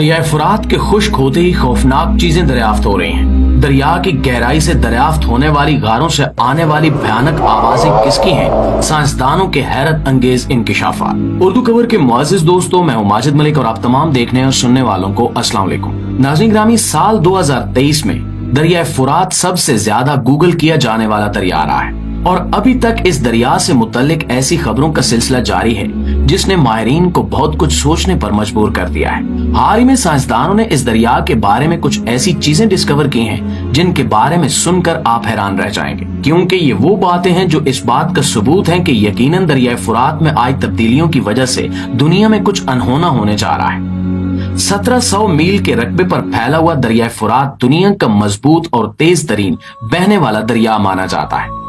दरियाए फुरात के खुश्क होते ही खौफनाक चीजें दरियाफ्त हो रही हैं। दरिया की गहराई से दरियाफ्त होने वाली गारों से आने वाली भयानक आवाजें किसकी हैं? साइंसदानों के हैरत अंगेज इंकिशाफात। उर्दू खबर के मुअज़्ज़िज़ दोस्तों, मैं हूं माजिद मलिक और आप तमाम देखने और सुनने वालों को अस्सलाम वालेकुम। नाज़रीन ग्रामी, साल 2023 में दरियाए फुरात सबसे ज्यादा गूगल किया जाने वाला दरिया रहा है और अभी तक इस दरिया से मुतल्लिक ऐसी खबरों का सिलसिला जारी है जिसने माहिरीन को बहुत कुछ सोचने पर मजबूर कर दिया है। हाल ही में साइंसदानों ने इस दरिया के बारे में कुछ ऐसी चीजें डिस्कवर की हैं जिनके बारे में सुनकर आप हैरान रह जाएंगे, क्योंकि ये वो बातें हैं जो इस बात का सबूत है कि यकीनन दरियाए फुरात में आई तब्दीलियों की वजह से दुनिया में कुछ अनहोना होने जा रहा है। 1700 मील के रकबे पर फैला हुआ दरियाए फुरात दुनिया का मजबूत और तेज तरीन बहने वाला दरिया माना जाता है।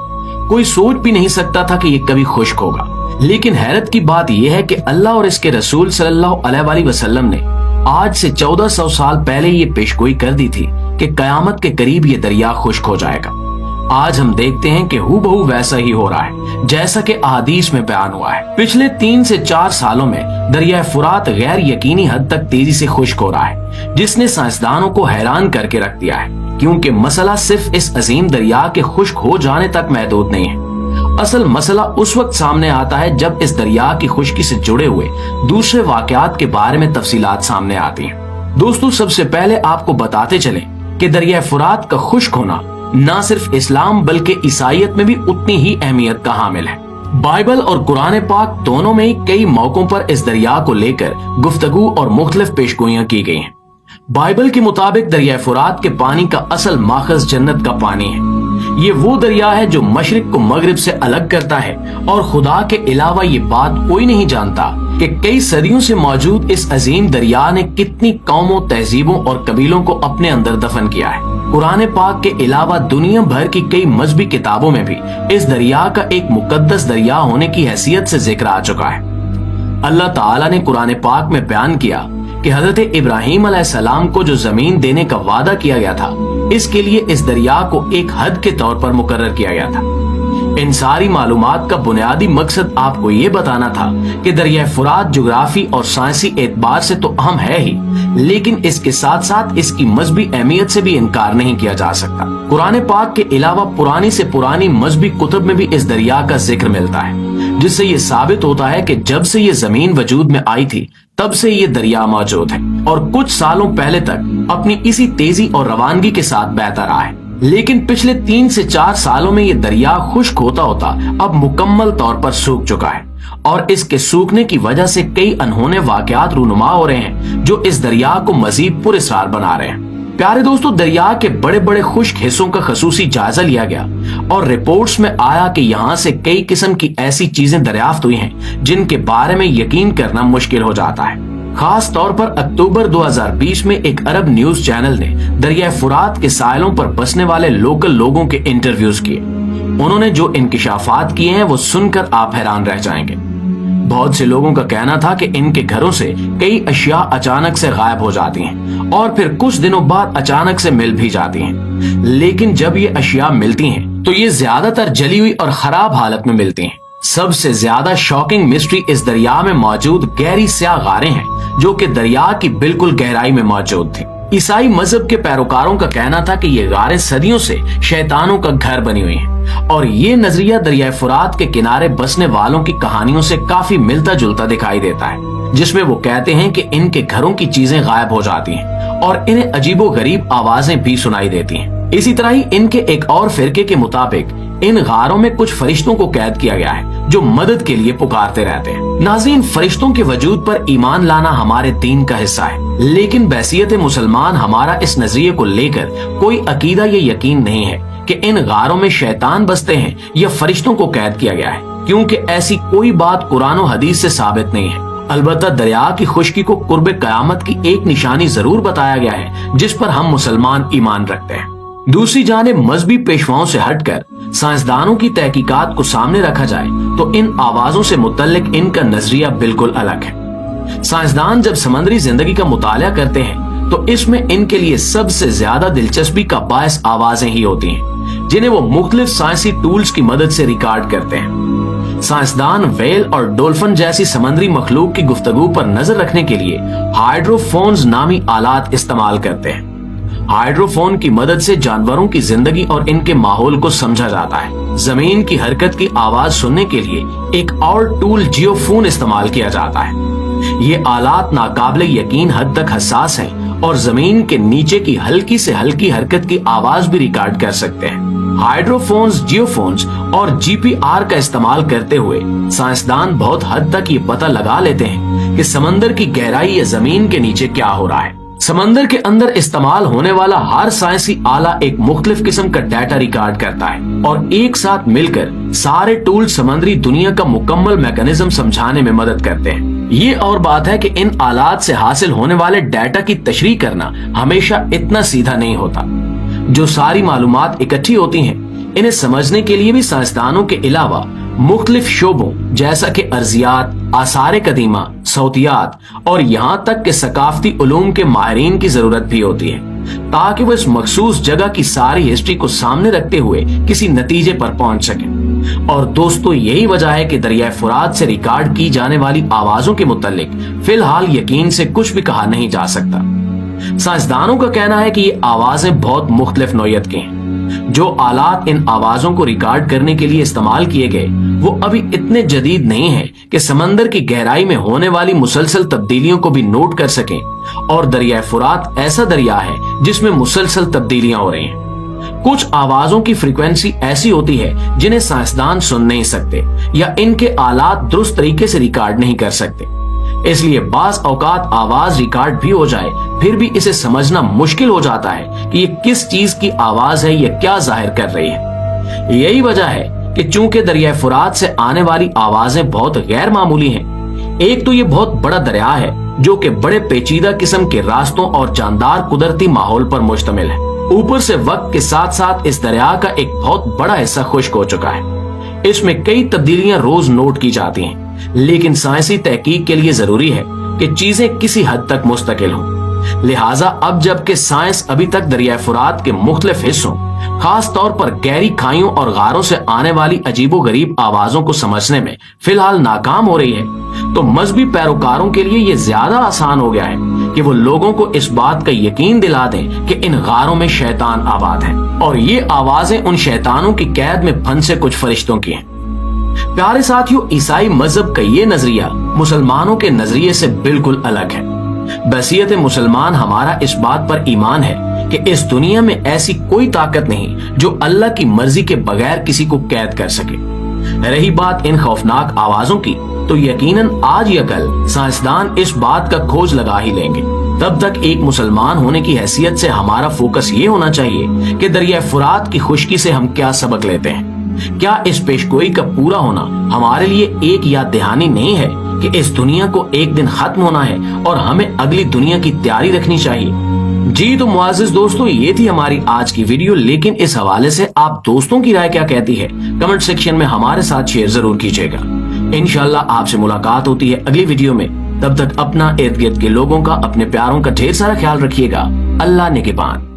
कोई सोच भी नहीं सकता था कि ये कभी खुश्क होगा, लेकिन हैरत की बात यह है कि अल्लाह और इसके रसूल सल्लल्लाहु अलैहि वसल्लम ने आज से 1400 साल पहले ये पेशगोई कर दी थी कि कयामत के करीब ये दरिया खुश्क हो जाएगा। आज हम देखते हैं कि हूबहू वैसा ही हो रहा है जैसा कि अहादीस में बयान हुआ है। पिछले 3 से 4 सालों में दरियाए फुरात गैर यकीनी हद तक तेजी से खुश्क हो रहा है, जिसने साइंसदानों को हैरान करके रख दिया है, क्योंकि मसला सिर्फ इस अजीम दरिया के खुश्क हो जाने तक महदूद नहीं है। असल मसला उस वक्त सामने आता है जब इस दरिया की खुश्की से जुड़े हुए दूसरे वाकयात के बारे में तफसीलात सामने आती हैं। दोस्तों, सबसे पहले आपको बताते चलें कि दरियाए फुरात का खुश्क होना न सिर्फ इस्लाम बल्कि ईसाईयत में भी उतनी ही अहमियत का हामिल है। बाइबल और कुरान पाक दोनों में ही कई मौकों पर इस दरिया को लेकर गुफ्तगू और मुख्तलिफ पेशगोइयां की गई हैं। बाइबल के मुताबिक दरियाए फुरात के पानी का असल माखज़ जन्नत का पानी है। ये वो दरिया है जो मशरिक को मगरिब से अलग करता है और खुदा के अलावा ये बात कोई नहीं जानता कि कई सदियों से मौजूद इस अजीम दरिया ने कितनी कौमों, तहजीबों और कबीलों को अपने अंदर दफन किया है। कुरान पाक के अलावा दुनिया भर की कई मजहबी किताबों में भी इस दरिया का एक मुकद्दस दरिया होने की हैसियत से जिक्र आ चुका है। अल्लाह ताला ने कुरान पाक में बयान किया कि हजरत इब्राहीम अलैहिस्सलाम को जो जमीन देने का वादा किया गया था, इसके लिए इस दरिया को एक हद के तौर पर मुकर्रर किया गया था। इन सारी मालूमात का बुनियादी मकसद आपको ये बताना था कि दरिया फुरात जुग्राफी और साइंसी एतबार से तो अहम है ही, लेकिन इसके साथ साथ इसकी मजहबी अहमियत से भी इनकार नहीं किया जा सकता। कुरान पाक के अलावा पुरानी से पुरानी मजहबी कुतुब में भी इस दरिया का जिक्र मिलता है, जिससे ये साबित होता है कि जब से ये जमीन वजूद में आई थी तब से ये दरिया मौजूद है और कुछ सालों पहले तक अपनी इसी तेजी और रवानगी के साथ बहता रहा है। लेकिन पिछले 3 से 4 सालों में ये दरिया खुश्क होता होता अब मुकम्मल तौर पर सूख चुका है और इसके सूखने की वजह से कई अनहोने वाकयात रूनुमा हो रहे हैं जो इस दरिया को मजीद पुरअसरार बना रहे हैं। प्यारे दोस्तों, दरिया के बड़े बड़े खुश्क हिस्सों का खसूसी जायजा लिया गया और रिपोर्ट्स में आया कि यहाँ से कई किस्म की ऐसी चीजें दरियाफ्त हुई हैं जिनके बारे में यकीन करना मुश्किल हो जाता है। खास तौर पर अक्टूबर 2020 में एक अरब न्यूज चैनल ने दरिया फुरात के साहिलों पर बसने वाले लोकल लोगों के इंटरव्यूज किए। उन्होंने जो इंकिशाफात किए हैं वो सुनकर आप हैरान रह जाएंगे। बहुत से लोगों का कहना था कि इनके घरों से कई अशिया अचानक से गायब हो जाती हैं और फिर कुछ दिनों बाद अचानक से मिल भी जाती हैं। लेकिन जब ये अशिया मिलती हैं तो ये ज्यादातर जली हुई और खराब हालत में मिलती हैं। सबसे ज्यादा शॉकिंग मिस्ट्री इस दरिया में मौजूद गहरी स्याह गारें हैं जो कि दरिया की बिल्कुल गहराई में मौजूद थी। ईसाई मजहब के पैरोकारों का कहना था कि ये गारें सदियों से शैतानों का घर बनी हुई हैं और ये नजरिया दरिया फुरात के किनारे बसने वालों की कहानियों से काफी मिलता जुलता दिखाई देता है, जिसमें वो कहते हैं कि इनके घरों की चीजें गायब हो जाती हैं और इन्हें अजीबो गरीब आवाजें भी सुनाई देती हैं। इसी तरह ही इनके एक और फिरके के मुताबिक इन गारों में कुछ फरिश्तों को कैद किया गया है जो मदद के लिए पुकारते रहते हैं। नाज़रीन, फरिश्तों के वजूद पर ईमान लाना हमारे दीन का हिस्सा है, लेकिन बहसियत मुसलमान हमारा इस नजरिए को लेकर कोई अकीदा या यकीन नहीं है कि इन गारों में शैतान बसते हैं या फरिश्तों को कैद किया गया है, क्योंकि ऐसी कोई बात कुरान और हदीस से साबित नहीं है। अलबत्ता दरिया की खुश्की को कुर्ब कयामत की एक निशानी जरूर बताया गया है जिस पर हम मुसलमान ईमान रखते हैं। दूसरी जानिब मजहबी पेशवाओं से हटकर साइंसदानों की तहकीकात को सामने रखा जाए तो इन आवाजों से मुतल्लिक इनका नजरिया बिल्कुल अलग है। साइंसदान जब समंदरी जिंदगी का मुताला करते हैं तो इसमें इनके लिए सबसे ज्यादा दिलचस्पी का बायस आवाजें ही होती हैं, जिन्हें वो मुख्तलिफ साइंसी टूल्स की मदद से रिकॉर्ड करते हैं। साइंसदान व्हेल और डॉल्फिन जैसी समुद्री मखलूक की गुफ्तगू पर नजर रखने के लिए हाइड्रोफोन्स नामी आलात इस्तेमाल करते हैं। हाइड्रोफोन की मदद से जानवरों की जिंदगी और इनके माहौल को समझा जाता है। जमीन की हरकत की आवाज सुनने के लिए एक और टूल जियोफोन इस्तेमाल किया जाता है। ये आलात नाकाबिले यकीन हद तक हसास हैं और जमीन के नीचे की हल्की से हल्की हरकत की आवाज भी रिकॉर्ड कर सकते हैं। हाइड्रोफोन्स, जियोफोन्स और जीपीआर का इस्तेमाल करते हुए साइंसदान बहुत हद तक ये पता लगा लेते हैं कि समंदर की गहराई या जमीन के नीचे क्या हो रहा है। समंदर के अंदर इस्तेमाल होने वाला हर साइंसी आला एक मुख्तलिफ किस्म का डाटा रिकॉर्ड करता है और एक साथ मिलकर सारे टूल समुद्री दुनिया का मुकम्मल मैकेनिज्म समझाने में मदद करते हैं। ये और बात है कि इन आलात से हासिल होने वाले डाटा की तशरीह करना हमेशा इतना सीधा नहीं होता। जो सारी मालूमात इकट्ठी होती हैं, इन्हें समझने के लिए भी साइंसदानों के अलावा मुख्तलिफ शोबों जैसा कि अर्जियात, आसार कदीमा, सौतियात और यहाँ तक कि सकाफती उलूम के माहिरीन की जरूरत भी होती है ताकि वो इस मखसूस जगह की सारी हिस्ट्री को सामने रखते हुए किसी नतीजे पर पहुंच सकें। और दोस्तों, यही वजह है कि दरिया फुरात से रिकॉर्ड की जाने वाली आवाजों के मुतालिक फिलहाल यकीन से कुछ भी कहा नहीं जा सकता। साइंसदानों का कहना है कि ये आवाजें बहुत मुख्तलिफ नौयत की हैं। जो आलात इन आवाजों को रिकॉर्ड करने के लिए इस्तेमाल किए गए वो अभी इतने जदीद नहीं हैं कि समंदर की गहराई में होने वाली मुसलसल तब्दीलियों को भी नोट कर सकें। और दरिया फुरात ऐसा दरिया है जिसमें मुसलसल तब्दीलियां हो रही हैं। कुछ आवाजों की फ्रीक्वेंसी ऐसी होती है जिन्हें साइंसदान सुन नहीं सकते या इनके आलात दुरुस्त तरीके से रिकॉर्ड नहीं कर सकते। इसलिए बास औकात आवाज रिकॉर्ड भी हो जाए फिर भी इसे समझना मुश्किल हो जाता है कि ये किस चीज की आवाज है या क्या जाहिर कर रही है। यही वजह है कि चूंकि दरिया फुरात से आने वाली आवाजें बहुत गैर मामूली हैं। एक तो ये बहुत बड़ा दरिया है जो कि बड़े पेचीदा किस्म के रास्तों और जानदार कुदरती माहौल पर मुश्तमिल है। ऊपर से वक्त के साथ साथ इस दरिया का एक बहुत बड़ा हिस्सा खुश्क हो चुका है। इसमें कई तब्दीलियां रोज नोट की जाती हैं, लेकिन साइंसी तहकीक के लिए जरूरी है कि चीजें किसी हद तक मुस्तकिल हों। लिहाजा अब जबकि साइंस अभी तक दरिया फुरात के मुख्तलिफ हिस्सों, खास तौर पर गहरी खाइयों और गारों से आने वाली अजीबोगरीब आवाजों को समझने में फिलहाल नाकाम हो रही है, तो मजहबी पैरोकारों के लिए ये ज्यादा आसान हो गया है कि वो लोगों को इस बात का यकीन दिला दें कि इन गारों में शैतान आबाद हैं और ये आवाजें उन शैतानों की कैद में फंसे कुछ फरिश्तों की हैं। प्यारे साथियों, ईसाई मजहब का ये नजरिया मुसलमानों के नजरिए से बिल्कुल अलग है। बसीयत मुसलमान हमारा इस बात पर ईमान है कि इस दुनिया में ऐसी कोई ताकत नहीं जो अल्लाह की मर्जी के बगैर किसी को कैद कर सके। रही बात इन खौफनाक आवाजों की, तो यकीनन आज या कल साइंसदान इस बात का खोज लगा ही लेंगे। तब तक एक मुसलमान होने की हैसियत से हमारा फोकस ये होना चाहिए कि दरिया फुरात की खुश्की से हम क्या सबक लेते हैं। क्या इस पेशगोई का पूरा होना हमारे लिए एक याद दहानी नहीं है कि इस दुनिया को एक दिन खत्म होना है और हमें अगली दुनिया की तैयारी रखनी चाहिए। जी तो मुआज़िज़ दोस्तों, ये थी हमारी आज की वीडियो, लेकिन इस हवाले से आप दोस्तों की राय क्या कहती है कमेंट सेक्शन में हमारे साथ शेयर जरूर कीजिएगा। इंशाल्लाह आपसे मुलाकात होती है अगली वीडियो में। तब तक अपना इर्द गिर्द के लोगों का, अपने प्यारों का ढेर सारा ख्याल रखिएगा। अल्लाह निगहबान।